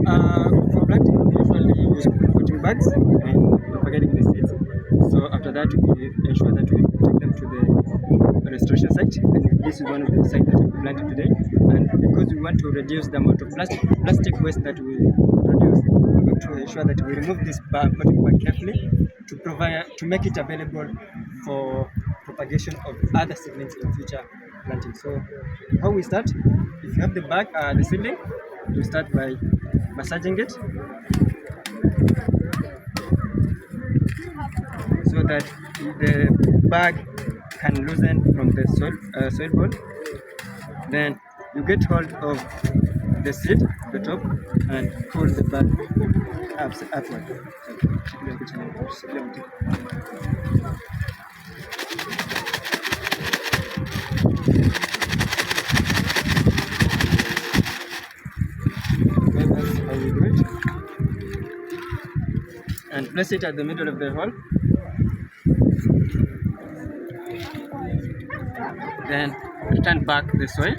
For planting, we usually use putting bags and propagating the seeds. So after that, we ensure that we take them to the restoration site. And this is one of the sites that we planted today. And because we want to reduce the amount of plastic waste that we produce, we're going to ensure that we remove this potting bag carefully to make it available for propagation of other seedlings in future planting. So how we start? If you have the seedling, you start by massaging it so that the bag can loosen from the soil ball. Then you get hold of the seed, the top, and pull the bag upward. That's how we do it. And place it at the middle of the hole. Then return back the soil.